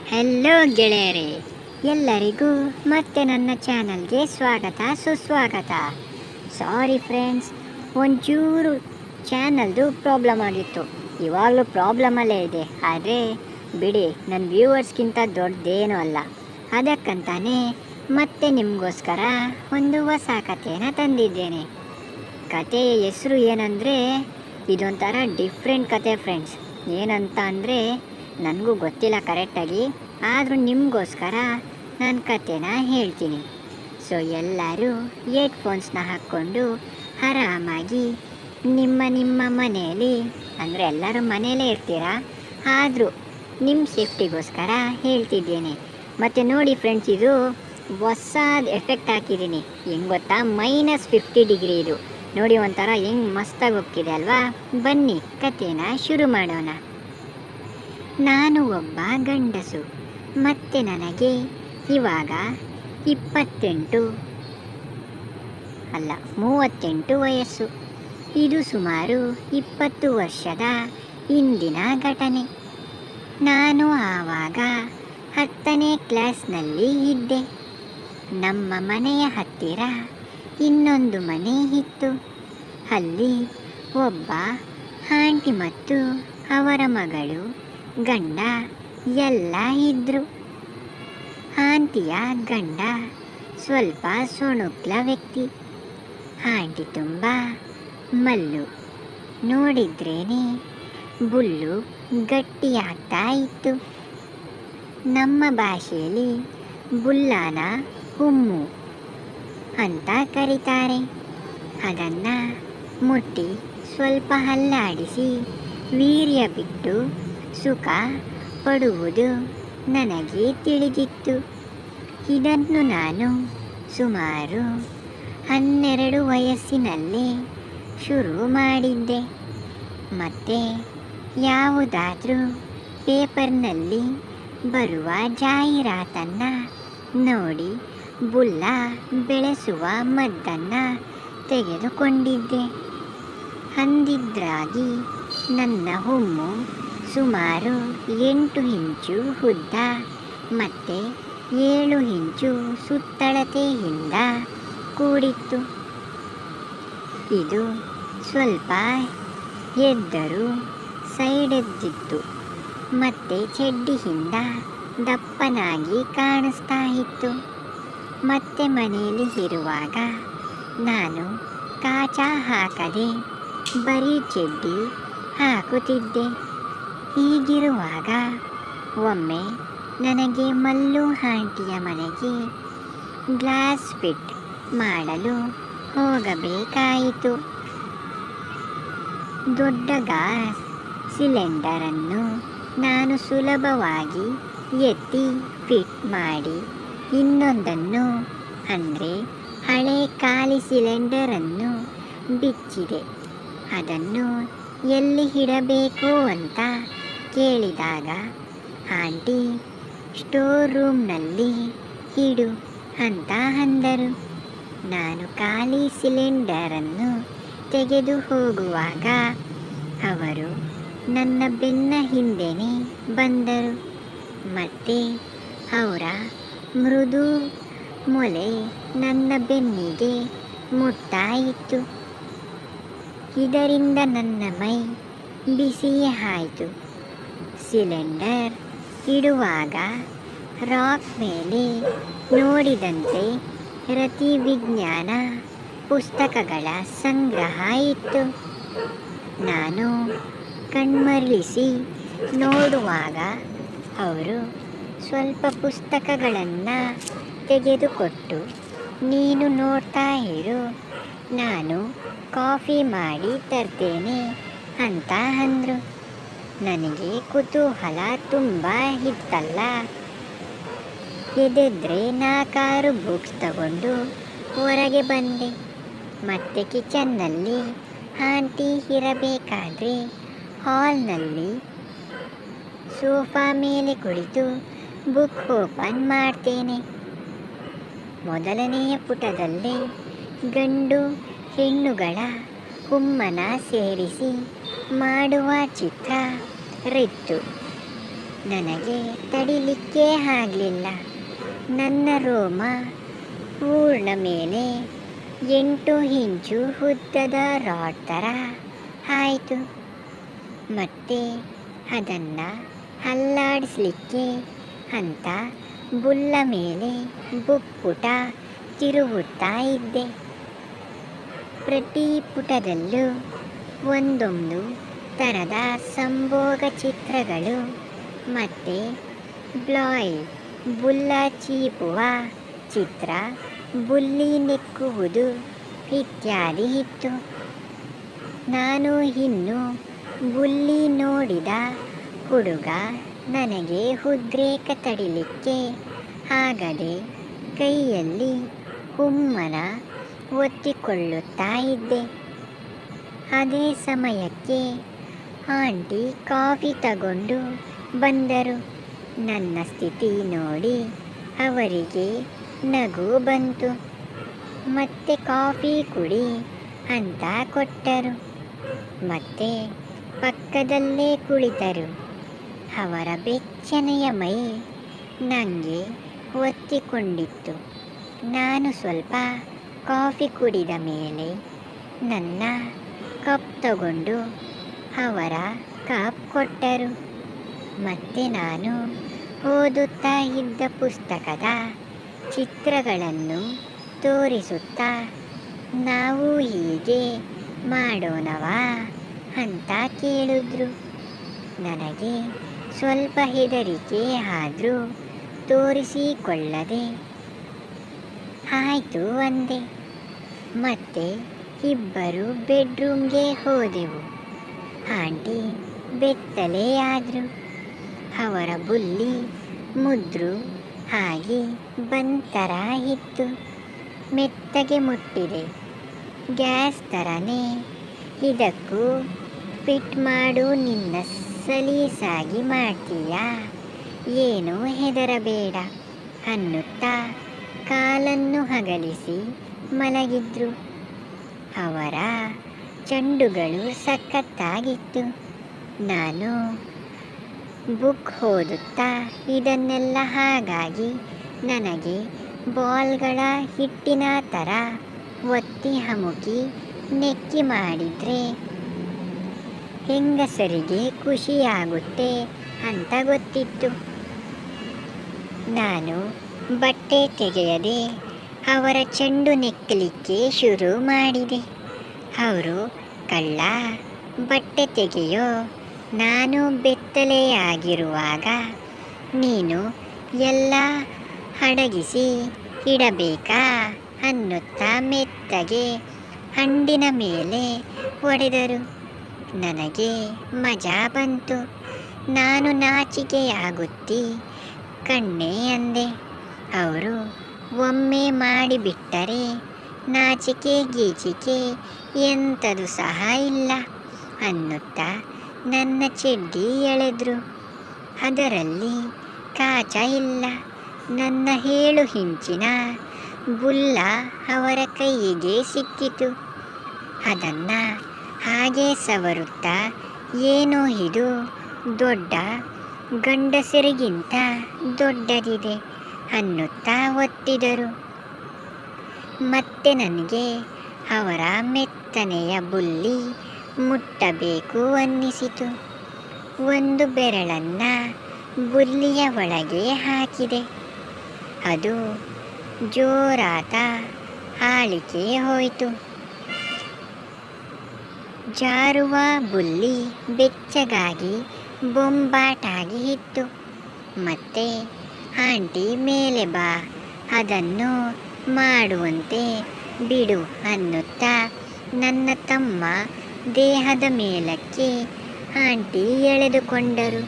Hello ಗೆಳೆಯರೇ, ಎಲ್ಲರಿಗೂ ಮತ್ತೆ ನನ್ನ ಚಾನಲ್ಗೆ ಸ್ವಾಗತ ಸುಸ್ವಾಗತ. ಸಾರಿ ಫ್ರೆಂಡ್ಸ್, ಒಂಚೂರು ಚಾನಲ್ದು ಪ್ರಾಬ್ಲಮ್ ಆಗಿತ್ತು. ಇವಾಗಲೂ ಪ್ರಾಬ್ಲಮಲ್ಲೇ ಇದೆ, ಆದರೆ ಬಿಡಿ, ನನ್ನ ವ್ಯೂವರ್ಸ್ಗಿಂತ ದೊಡ್ಡದೇನೂ ಅಲ್ಲ. ಅದಕ್ಕಂತಾನೆ ಮತ್ತೆ ನಿಮಗೋಸ್ಕರ ಒಂದು ಹೊಸ ಕಥೆನ ತಂದಿದ್ದೇನೆ. ಕಥೆಯ ಹೆಸರು ಏನಂದರೆ, ಇದೊಂಥರ ಡಿಫ್ರೆಂಟ್ ಕತೆ ಫ್ರೆಂಡ್ಸ್. ಏನಂತ ಅಂದರೆ ನನಗೂ ಗೊತ್ತಿಲ್ಲ ಕರೆಕ್ಟಾಗಿ, ಆದರೂ ನಿಮಗೋಸ್ಕರ ನಾನು ಕಥೆನ ಹೇಳ್ತೀನಿ. ಸೊ ಎಲ್ಲರೂ ಏಡ್ಫೋನ್ಸ್ನ ಹಾಕ್ಕೊಂಡು ಆರಾಮಾಗಿ ನಿಮ್ಮ ಮನೆಯಲ್ಲಿ, ಅಂದರೆ ಎಲ್ಲರೂ ಮನೆಯಲ್ಲೇ ಇರ್ತೀರಾ, ಆದರೂ ನಿಮ್ಮ ಸೇಫ್ಟಿಗೋಸ್ಕರ ಹೇಳ್ತಿದ್ದೇನೆ. ಮತ್ತು ನೋಡಿ ಫ್ರೆಂಡ್ಸ್, ಇದು ಹೊಸದು ಎಫೆಕ್ಟ್ ಹಾಕಿದ್ದೀನಿ. ಹೆಂಗೆ ಗೊತ್ತಾ, -50 ಡಿಗ್ರಿ ಇದು ನೋಡಿ, ಒಂಥರ ಹೆಂಗೆ ಮಸ್ತಾಗಿ ಹೋಗ್ತಿದೆ ಅಲ್ವಾ. ಬನ್ನಿ ಕಥೆನ ಶುರು ಮಾಡೋಣ. ನಾನು ಒಬ್ಬ ಗಂಡಸು, ಮತ್ತು ನನಗೆ ಇವಾಗ 38 ವಯಸ್ಸು. ಇದು ಸುಮಾರು 20 ವರ್ಷದ ಹಿಂದಿನ ಘಟನೆ. ನಾನು ಆವಾಗ 10ನೇ ಕ್ಲಾಸ್ನಲ್ಲಿ ಇದ್ದೆ. ನಮ್ಮ ಮನೆಯ ಹತ್ತಿರ ಇನ್ನೊಂದು ಮನೆ ಇತ್ತು. ಅಲ್ಲಿ ಒಬ್ಬ ಆಂಟಿ ಮತ್ತು ಅವರ ಮಗಳು, ಗಂಡ ಎಲ್ಲ ಇದ್ದರು. ಆಂಟಿಯ ಗಂಡ ಸ್ವಲ್ಪ ಸೊಣುಕ್ಲ ವ್ಯಕ್ತಿ, ಆಂಟಿ ತುಂಬ ಮಲ್ಲು. ನೋಡಿದ್ರೇನೆ ಬುಲ್ಲು ಗಟ್ಟಿಯಾಗ್ತಾ ಇತ್ತು. ನಮ್ಮ ಭಾಷೆಯಲ್ಲಿ ಬುಲ್ಲಾನ ಹುಮ್ಮು ಅಂತ ಕರೀತಾರೆ. ಅದನ್ನು ಮುಟ್ಟಿ ಸ್ವಲ್ಪ ಹಲ್ಲಾಡಿಸಿ ವೀರ್ಯ ಬಿಟ್ಟು ಸುಖ ಪಡುವುದು ನನಗೆ ತಿಳಿದಿತ್ತು. ಇದನ್ನು ನಾನು ಸುಮಾರು 12 ವಯಸ್ಸಿನಲ್ಲೇ ಶುರು ಮಾಡಿದ್ದೆ. ಮತ್ತು ಯಾವುದಾದ್ರೂ ಪೇಪರ್ನಲ್ಲಿ ಬರುವ ಜಾಹೀರಾತನ್ನು ನೋಡಿ ಬುಲ್ಲ ಬೆಳೆಸುವ ಮದ್ದನ್ನು ತೆಗೆದುಕೊಂಡಿದ್ದೆ. ಅಂದಿದ್ರಾಗಿ ನನ್ನ ಹುಮ್ಮು ಸುಮಾರು 8 ಇಂಚು ಉದ್ದ ಮತ್ತು 7 ಇಂಚು ಸುತ್ತಳತೆಯಿಂದ ಕೂಡಿತ್ತು. ಇದು ಸ್ವಲ್ಪ ಎದ್ದರೂ ಸೈಡೆದ್ದಿತ್ತು ಮತ್ತು ಚಡ್ಡಿಯಿಂದ ದಪ್ಪನಾಗಿ ಕಾಣಿಸ್ತಾ ಇತ್ತು. ಮತ್ತೆ ಮನೆಯಲ್ಲಿ ಇರುವಾಗ ನಾನು ಕಾಚ ಹಾಕದೆ ಬರೀ ಚಡ್ಡಿ ಹಾಕುತ್ತಿದ್ದೆ. ಹೀಗಿರುವಾಗ ಒಮ್ಮೆ ನನಗೆ ಮಲ್ಲು ಆಂಟಿಯ ಮನೆಗೆ ಗ್ಲಾಸ್ ಫಿಟ್ ಮಾಡಲು ಹೋಗಬೇಕಾಯಿತು. ದೊಡ್ಡ ಗ್ಯಾಸ್ ಸಿಲಿಂಡರನ್ನು ನಾನು ಸುಲಭವಾಗಿ ಎತ್ತಿ ಫಿಟ್ ಮಾಡಿ ಇನ್ನೊಂದನ್ನು, ಅಂದರೆ ಹಳೆ ಖಾಲಿ ಸಿಲಿಂಡರನ್ನು ಬಿಚ್ಚಿದೆ. ಅದನ್ನು ಎಲ್ಲಿ ಇಡಬೇಕು ಅಂತ ಕೇಳಿದಾಗ ಆಂಟಿ ಸ್ಟೋರ್ ರೂಮ್ನಲ್ಲಿ ಇಡು ಅಂತ ಅಂದರು. ನಾನು ಖಾಲಿ ಸಿಲಿಂಡರನ್ನು ತೆಗೆದು ಹೋಗುವಾಗ ಅವರು ನನ್ನ ಬೆನ್ನ ಹಿಂದೆನೇ ಬಂದರು. ಮತ್ತು ಅವರ ಮೃದು ಮೊಲೆ ನನ್ನ ಬೆನ್ನಿಗೆ ಮುಟ್ತಾ ಇತ್ತು. ಇದರಿಂದ ನನ್ನ ಮೈ ಬಿಸಿ ಆಯಿತು. ಸಿಲಿಂಡರ್ ಇಡುವಾಗ ರಾಕ್ ಮೇಲೆ ನೋಡಿದಂತೆ ರತಿ ವಿಜ್ಞಾನ ಪುಸ್ತಕಗಳ ಸಂಗ್ರಹ ಇತ್ತು. ನಾನು ಕಣ್ಮರಳಿಸಿ ನೋಡುವಾಗ ಅವರು ಸ್ವಲ್ಪ ಪುಸ್ತಕಗಳನ್ನು ತೆಗೆದುಕೊಟ್ಟು, ನೀನು ನೋಡ್ತಾ ಇರು, ನಾನು ಕಾಫಿ ಮಾಡಿ ತರ್ತೇನೆ ಅಂತ ಅಂದರು. ನನಗೆ ಕುತೂಹಲ ತುಂಬ ಇತ್ತಲ್ಲ. ಎದೆದ್ರೆ 4 ಬುಕ್ಸ್ ತಗೊಂಡು ಹೊರಗೆ ಬಂದೆ. ಮತ್ತೆ ಕಿಚನ್ನಲ್ಲಿ ಆಂಟಿ ಇರಬೇಕಾದ್ರೆ ಹಾಲ್ನಲ್ಲಿ ಸೋಫಾ ಮೇಲೆ ಕುಳಿತು ಬುಕ್ ಓಪನ್ ಮಾಡ್ತೇನೆ. ಮೊದಲನೆಯ ಪುಟದಲ್ಲಿ ಗಂಡು ಹೆಣ್ಣುಗಳ ಹುಮ್ಮನ ಸೇರಿಸಿ ಮಾಡುವ ಚಿತ್ರ ರಿತ್ತು. ನನಗೆ ತಡಿಲಿಕ್ಕೆ ಆಗಲಿಲ್ಲ. ನನ್ನ ರೋಮ ಪೂರ್ಣ ಮೇಲೆ 8 ಇಂಚು ಉದ್ದದ ರಾಡ್ ಥರ ಆಯಿತು. ಮತ್ತೆ ಅದನ್ನು ಅಲ್ಲಾಡಿಸ್ಲಿಕ್ಕೆ ಅಂತ ಬುಲ್ಲ ಮೇಲೆ ಬುಕ್ಪುಟ ತಿರುಗುತ್ತಾ ಇದ್ದೆ. ಪ್ರತಿ ಪುಟದಲ್ಲೂ ಒಂದೊಂದು ಥರದ ಸಂಭೋಗ ಚಿತ್ರಗಳು ಮತ್ತು ಬ್ಲಾಯ್ ಬುಲ್ಲ ಚೀಪುವ ಚಿತ್ರ, ಬುಲ್ಲಿ ನೆಕ್ಕುವುದು ಇತ್ಯಾದಿ ಇತ್ತು. ನಾನು ಇನ್ನು ಬುಲ್ಲಿ ನೋಡಿದ ಹುಡುಗ ನನಗೆ ಉದ್ರೇಕ ತಡಿಲಿಕ್ಕೆ ಆಗದೆ ಕೈಯಲ್ಲಿ ಹುಮ್ಮನ ಒತ್ತಿಕೊಳ್ಳುತ್ತಾ ಇದ್ದೆ. ಅದೇ ಸಮಯಕ್ಕೆ ಆಂಟಿ ಕಾಫಿ ತಗೊಂಡು ಬಂದರು. ನನ್ನ ಸ್ಥಿತಿ ನೋಡಿ ಅವರಿಗೆ ನಗು ಬಂತು. ಮತ್ತೆ ಕಾಫಿ ಕುಡಿ ಅಂತ ಕೊಟ್ಟರು. ಮತ್ತೆ ಪಕ್ಕದಲ್ಲೇ ಕುಳಿತರು. ಅವರ ಬೆಚ್ಚನೆಯ ಮೈ ನನಗೆ ಒತ್ತಿಕೊಂಡಿತ್ತು. ನಾನು ಸ್ವಲ್ಪ ಕಾಫಿ ಕುಡಿದ ಮೇಲೆ ನನ್ನ ಕಪ್ ತಗೊಂಡು ಅವರ ಕಪ್ ಕೊಟ್ಟರು. ಮತ್ತೆ ನಾನು ಓದುತ್ತಾ ಇದ್ದ ಪುಸ್ತಕದ ಚಿತ್ರಗಳನ್ನು ತೋರಿಸುತ್ತಾ ನಾವು ಹೀಗೆ ಮಾಡೋಣವಾ ಅಂತ ಕೇಳಿದ್ರು. ನನಗೆ ಸ್ವಲ್ಪ ಹೆದರಿಕೆ ಆದರೂ ತೋರಿಸಿಕೊಳ್ಳದೆ ಆಯಿತು ಅಂದೆ. ಮತ್ತೆ ಇಬ್ಬರು ಬೆಡ್ರೂಮ್ಗೆ ಹೋದೆವು. ಆಂಟಿ ಬೆತ್ತಲೇ ಆದರು. ಅವರ ಬುಲ್ಲಿ ಮುದ್ರು ಆಗಿ ಬಂತರ ಇತ್ತು. ಮೆತ್ತಗೆ ಮುಟ್ಟಿದೆ. ಗ್ಯಾಸ್ ಥರನೇ, ಇದಕ್ಕೂ ಫಿಟ್ ಮಾಡು, ನಿನ್ನ ಸಲೀಸಾಗಿ ಮಾಡ್ತೀಯಾ, ಏನೂ ಹೆದರಬೇಡ ಅನ್ನುತ್ತಾ ಕಾಲನ್ನು ಅಗಲಿಸಿ ಮಲಗಿದ್ರು. ಅವರ ಚೆಂಡುಗಳು ಸಖತ್ತಾಗಿತ್ತು. ನಾನು ಬುಕ್ ಓದುತ್ತಾ ಇದನ್ನೆಲ್ಲ ಹಾಗಾಗಿ ನನಗೆ ಬಾಲ್ಗಳ ಹಿಟ್ಟಿನ ಥರ ಒತ್ತಿ ಅಮುಕಿ ನೆಕ್ಕಿ ಮಾಡಿದರೆ ಹೆಂಗಸರಿಗೆ ಖುಷಿಯಾಗುತ್ತೆ ಅಂತ ಗೊತ್ತಿತ್ತು. ನಾನು ಬಟ್ಟೆ ತೆಗೆಯದೆ ಅವರ ಚೆಂಡು ನೆಕ್ಕಲಿಕ್ಕೆ ಶುರು ಮಾಡಿದೆ. ಅವರು ಕಳ್ಳ, ಬಟ್ಟೆ ತೆಗೆಯೋ, ನಾನು ಬೆತ್ತಲೆಯಾಗಿರುವಾಗ ನೀನು ಎಲ್ಲ ಅಡಗಿಸಿ ಇಡಬೇಕಾ ಅನ್ನುತ್ತಾ ಮೆತ್ತಗೆ ಹಂಡಿನ ಮೇಲೆ ಹೊಡೆದರು. ನನಗೆ ಮಜಾ ಬಂತು. ನಾನು ನಾಚಿಕೆಯಾಗುತ್ತಿ ಕಣ್ಣೆ ಅಂದೆ. ಅವರು ಒಮ್ಮೆ ಮಾಡಿಬಿಟ್ಟರೆ ನಾಚಿಕೆ ಗೀಚಿಕೆ ಎಂಥದು ಸಹ ಇಲ್ಲ ಅನ್ನುತ್ತಾ ನನ್ನ ಚಡ್ಡಿ ಎಳೆದ್ರು. ಅದರಲ್ಲಿ ಕಾಚ ಇಲ್ಲ. ನನ್ನ 7 ಇಂಚಿನ ಬುಲ್ಲ ಅವರ ಕೈಯಿಗೆ ಸಿಕ್ಕಿತು. ಅದನ್ನು ಹಾಗೆ ಸವರುತ್ತಾ, ಏನೋ ಇದು ದೊಡ್ಡ ಗಂಡಸರಿಗಿಂತ ದೊಡ್ಡದಿದೆ ಅನ್ನುತ್ತಾ ಒತ್ತಿದರು. ಮತ್ತೆ ನನಗೆ ಅವರ ಮೆತ್ತನೆಯ ಬುಲ್ಲಿ ಮುಟ್ಟಬೇಕು ಅನ್ನಿಸಿತು. ಒಂದು ಬೆರಳನ್ನು ಬುಲ್ಲಿಯ ಒಳಗೆ ಹಾಕಿದೆ. ಅದು ಜೋರಾದ ಆಳಿಕೆ ಹೋಯಿತು. ಜಾರುವ ಬುಲ್ಲಿ ಬೆಚ್ಚಗಾಗಿ ಬೊಂಬಾಟಾಗಿ ಇತ್ತು. ಮತ್ತೆ ಆಂಟಿ ಮೇಲೆ ಬಾ, ಅದನ್ನು ಮಾಡುವಂತೆ ಬಿಡು ಅನ್ನುತ್ತಾ ನನ್ನ ತಮ್ಮ ದೇಹದ ಮೇಲಕ್ಕೆ ಆಂಟಿ ಎಳೆದುಕೊಂಡರು.